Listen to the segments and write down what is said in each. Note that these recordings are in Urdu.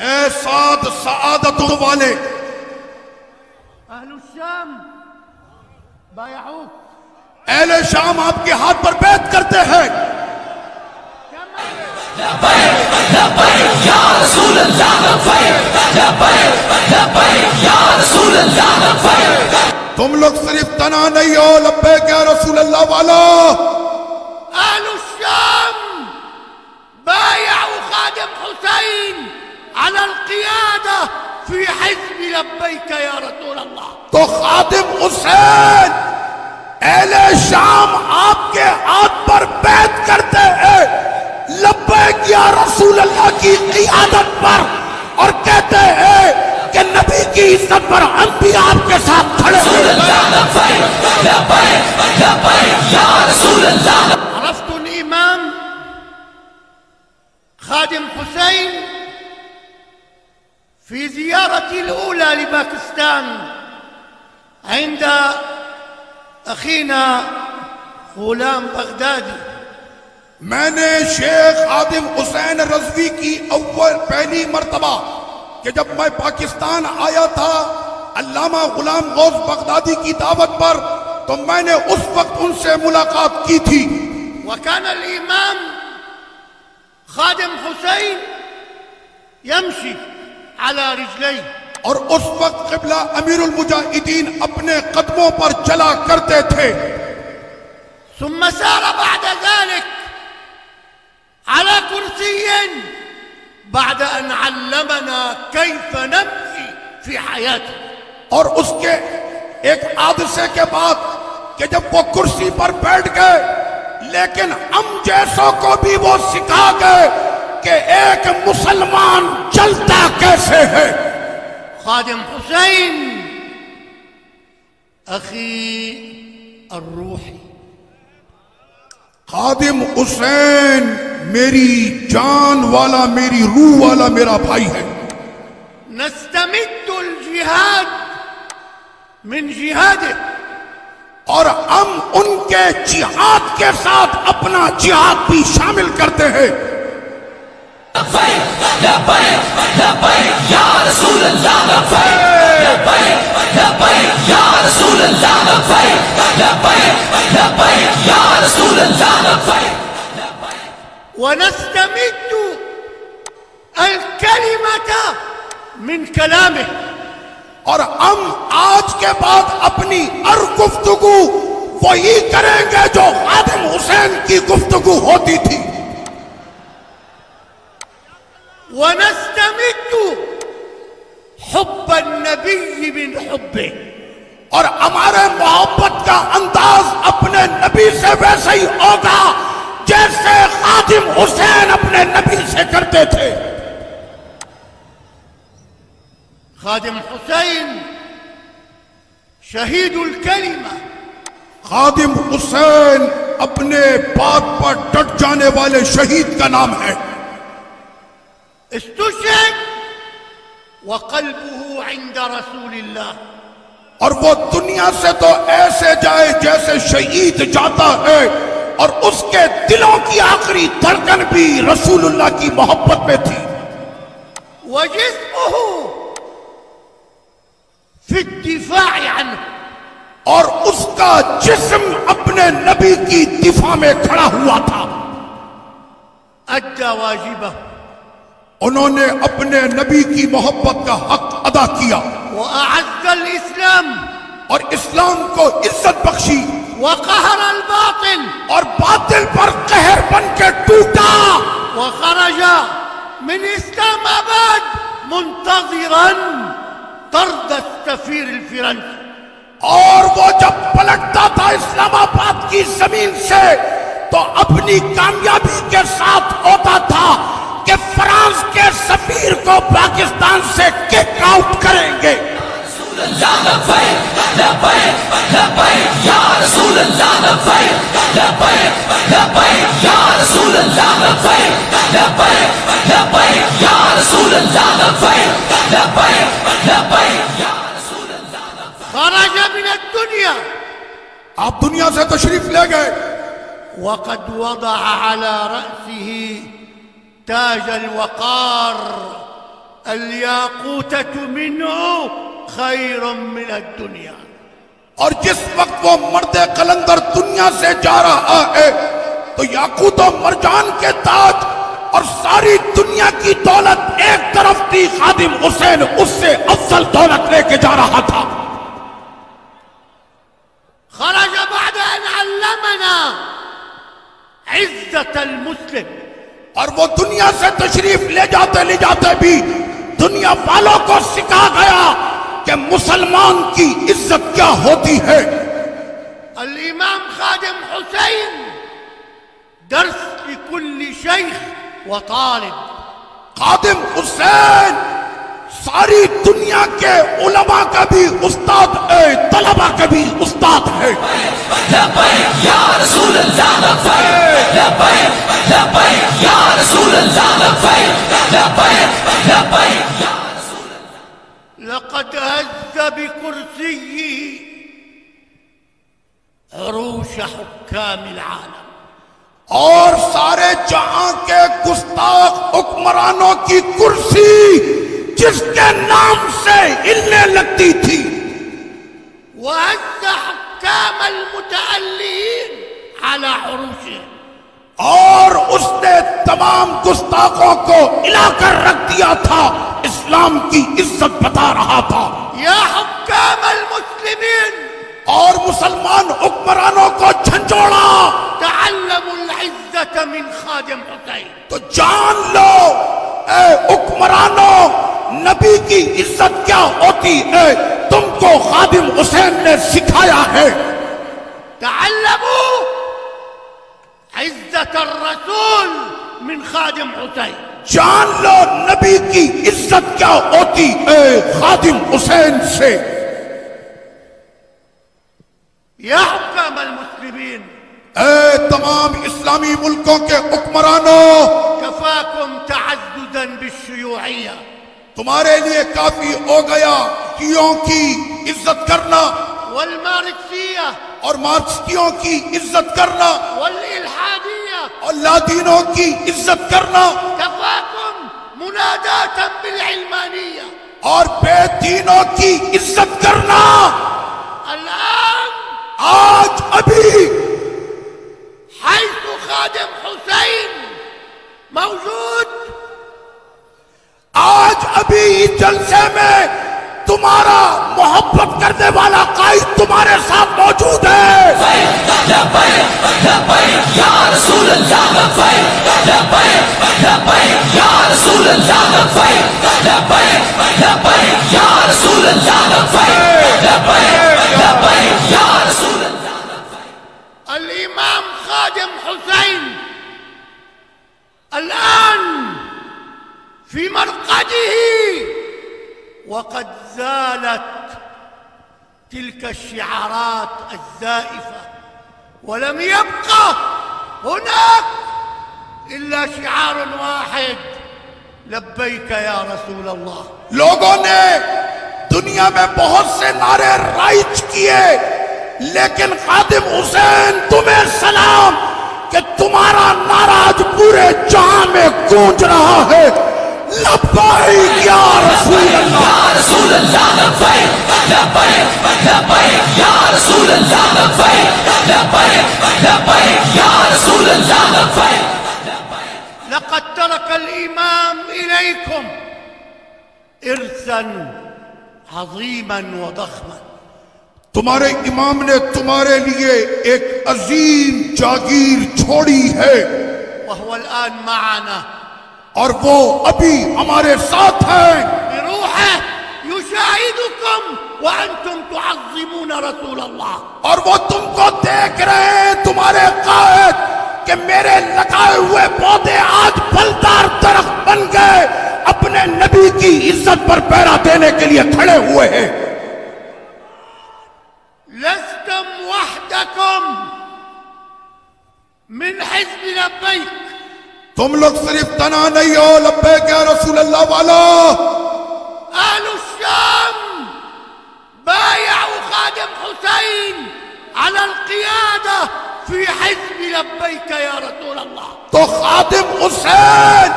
اے سعد سعادتوں والے، اہل الشام بایعوک، اہل شام آپ کے ہاتھ پر بیعت کرتے ہیں. لبیک لبیک یا رسول اللہ، لبیک لبیک لبیک یا رسول اللہ، لبیک. تم لوگ صرف تنا نہیں ہو لبیک یا رسول اللہ والا. اہل الشام بايعوا خادم حسين على القيادة في حزب لبيك يا رسول الله. تو خادم حسین اہل شام آپ کے ہاتھ پر بیعت کرتے ہیں لبیک یا رسول اللہ کی قیادت پر، اور کہتے ہیں کہ نبی کی عزت پر ہم بھی آپ کے ساتھ کھڑے ہیں. عرفت الإمام خادم حسين في زيارتي الأولى لباكستان عند أخينا غلام بغدادي. میں نے شیخ خادم حسین رضوی کی پہلی مرتبہ کہ جب میں پاکستان آیا تھا علامہ غلام غوث بغدادی کی دعوت پر، تو میں نے اس وقت ان سے ملاقات کی تھی. وكان الإمام خادم حسين يمشي على رجليه، اور اس وقت قبلہ امیر المجاہدین اپنے قدموں پر چلا کرتے تھے. ثم سار بعد ذلك على كرسي بعد أن علمنا كيف نمشي في حياته. اور اس کے ایک حادثے کے بعد کہ جب وہ کرسی پر بیٹھ گئے، لیکن ہم جیسوں کو بھی وہ سکھا گئے کہ ایک مسلمان چلتا کیسے ہے. خادم حسين أخي الروحي، خادم حسین میری جان والا، میری روح والا میرا بھائی ہے. نستمد الجهاد من جهاده، اور ہم ان کے جہاد کے ساتھ اپنا جہاد بھی شامل کرتے ہیں. لبیک لبیک لبیک یا رسول اللہ، لبیک لبیک لبیک یا رسول اللہ، لبیک لبیک لبیک یا رسول اللہ، لبیک. ونستمد الكلمة من كلامه، اور ہم آج کے بعد اپنی ہر گفتگو وہی کریں گے جو خادم حسین کی گفتگو ہوتی تھی. ونستمد حب النبي من حبه، اور ہمارے محبت کا انداز اپنے نبی سے ویسے ہی ہوگا جیسے خادم حسین اپنے نبی سے کرتے تھے. خادم حسين شهيد الكلمة، خادم حسین اپنے بات پر ڈٹ جانے والے شہید کا نام ہے. استشهد وقلبه عند رسول الله، اور وہ دنیا سے تو ایسے جائے جیسے شہید جاتا ہے، اور اس کے دلوں کی آخری دھڑکن بھی رسول اللہ کی محبت میں تھی. وجسمه في الدفاع عنه، اور اس کا جسم اپنے نبی کی دفاع میں کھڑا ہوا تھا. أدى واجبه، انہوں نے اپنے نبی کی محبت کا حق ادا کیا، وأعز الإسلام، اور اسلام کو عزت بخشی، وقهر الباطل، اور باطل پر قہر بن کے ٹوٹا، وخرج من إسلام آباد منتظرا طرد السفير الفرنسي. اور وہ جب پلٹتا تھا اسلام آباد کی زمین سے تو اپنی کامیابی کے ساتھ ہوتا تھا کہ فرانس کے سفیر کو پاکستان سے کک آؤٹ کریں گے. رسول اللہ، لبیک لبیک لبیک یا رسول اللہ، لبیک لبیک لبیک یا رسول اللہ، لبیک لبیک لبیک یا رسول اللہ، لبیک لبیک لبیک یا رسول اللہ. خرج من الدنيا آپ دنیا سے تشریف لے گئے، وقد وضع على رأسه تاج الوقار الياقوتة منه خير من الدنيا. اور جس وقت وہ مرد قلندر دنیا سے جا رہا ہے تو یاقوت و مرجان کے تاج اور ساری دنیا کی دولت ایک طرف تھی، خادم حسین اس سے افضل دولت لے کے جا رہا تھا. خرج بعد ان علمنا عزة المسلم. اور وہ دنیا سے تشریف لے جاتے بھی دنیا والوں کو سکھا گیا کہ مسلمان کی عزت کیا ہوتی ہے. الامام خادم حسین درس لكل شیخ وطالب. خادم حسین ساری دنیا کے علماء کا بھی استاد ہے، طلباء کا بھی استاد ہے. لبیک یا رسول اللہ لبیک لبیک لبیک یا رسول اللہ لبیک لبیک لبیک یا رسول اللہ. لقد هز بكرسيه عروش حكام العالم. اور سارے جہاں کے گستاخ حکمرانوں کی کرسی جس کے نام سے ہلنے لگتی تھی. وهز حكام المتألهين على عروشهم. اور اس نے تمام گستاخوں کو ہلا کر رکھ دیا تھا، اسلام کی عزت بتا رہا تھا. يا حكام المسلمين اور مسلمان حکمرانوں کو جھنجھوڑا تعلموا العزة من خادم حسين. تو جان لو اے حکمرانوں نبی کی عزت کیا ہوتی ہے، تم کو خادم حسین نے سکھایا ہے. تعلموا عزة الرسول من خادم حسين. جان لو نبی کی عزت کیا ہوتی ہے خادم حسین سے. يا حكام المسلمين اے تمام اسلامی ملکوں کے حکمرانوں، كفاكم تعززا بالشيوعية. تمہارے لیے کافی ہو گیا شیعوں کی عزت کرنا والماركسية اور مارکسیوں کی عزت کرنا والإلحادية. اور لادینوں کی عزت کرنا كفاكم مناداة بالعلمانية. اور بے دینوں کی عزت کرنا. الآن آج ابھی حيث خادم حسين موجود، آج ابھی جلسے میں تمہارا محبت کرنے والا قائد تمہارے ساتھ موجود ہے. لبیک لبیک یا رسول اللہ لبیک لبیک لبیک یا رسول اللہ لبیک لبیک لبیک یا رسول اللہ لبیک لبیک لبیک یا رسول اللہ. الإمام خادم حسين الآن في مرقده وقد زالت تلك الشعارات الزائفة ولم يبقى هناك إلا شعار واحد: لبيك يا رسول الله. لوگوں نے دنیا میں بہت سے نعرے رائج کیے لیکن خادم حسین تمہیں سلام کہ تمہارا نعرہ آج پورے جہاں میں گونج رہا ہے. لبیک یا رسول اللہ. یا رسول اللہ لبیک لبیک لبیک یا رسول اللہ لبیک لبیک لبیک یا رسول اللہ لبیک. لقد ترك الإمام إليكم إرثا عظيما وضخما. تمہارے امام نے تمہارے لیے ایک عظیم جاگیر چھوڑی ہے وهو الآن معنا اور وہ ابھی ہمارے ساتھ ہیں. بروحه يشاهدكم وأنتم تعظمون رسول الله. اور وہ تم کو دیکھ رہے ہیں تمہارے قائد کہ میرے لگائے ہوئے پودے آج پھلدار درخت بن گئے، اپنے نبی کی عزت پر پہرا دینے کے لیے کھڑے ہوئے ہیں. لستم وحدكم من حزب لبيك. تم لوگ صرف تنہا نہیں ہو لبیک یا رسول اللہ والا. أهل الشام بايعوا خادم حسين على القيادة في حزب لبيك يا رسول الله. تو خادم حسین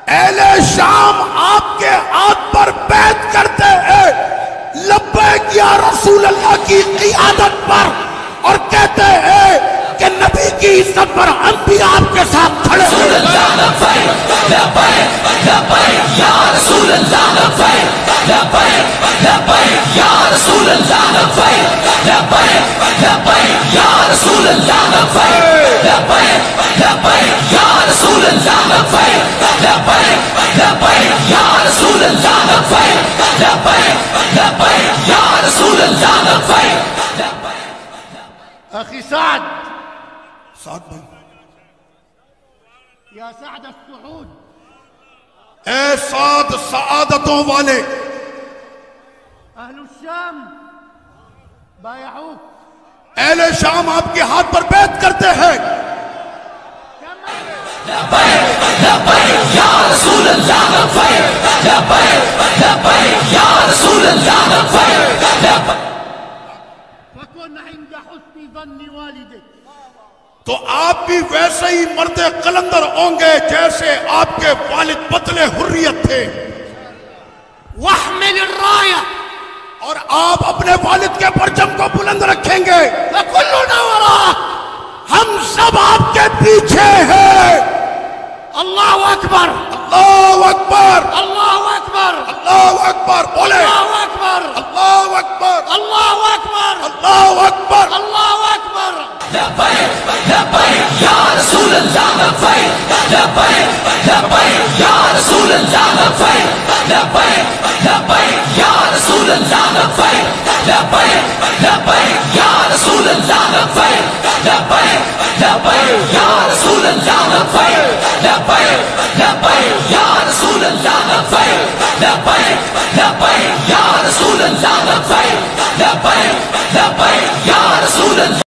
اہل شام آپ کے کی عزت پر ہم بھی آپ کے ساتھ کھڑے ہیں. رسول اللہ لبیک لبیک لبیک یا رسول اللہ لبیک لبیک لبیک یا رسول اللہ لبیک لبیک لبیک یا رسول اللہ لبیک لبیک لبیک یا رسول اللہ لبیک لبیک لبیک یا رسول اللہ لبیک لبیک لبیک یا رسول اللہ لبیک. اخي سعد سعد بھائی، يا سعد السعود اے سعد سعادتوں والے، اهل الشام بايعوك اہل شام آپ کے ہاتھ پر بیعت کرتے ہیں. لبیک لبیک یا رسول اللہ لبیک لبیک لبیک یا رسول اللہ لبیک لبیک. فكن عند حسن ظن والدك تو آپ بھی ویسے ہی مرد قلندر ہوں گے جیسے آپ کے والد بطل حریت تھے. واحمل الراية اور آپ اپنے والد کے پرچم کو بلند رکھیں گے. فكلنا وراءك. ہم سب آپ کے پیچھے ہیں. الله أكبر اللہ اکبر، الله أكبر اللہ اکبر، بولے الله أكبر اللہ اکبر، الله أكبر اللہ اکبر. الله أكبر. لبیک لبیک یا رسول اللہ لبیک لبیک لبیک یا رسول اللہ لبیک لبیک لبیک یا رسول اللہ لبیک لبیک لبیک یا رسول اللہ لبیک لبیک لبیک یا رسول اللہ لبیک لبیک لبیک یا رسول اللہ لبیک لبیک لبیک یا رسول اللہ لبیک لبیک لبیک یا رسول اللہ.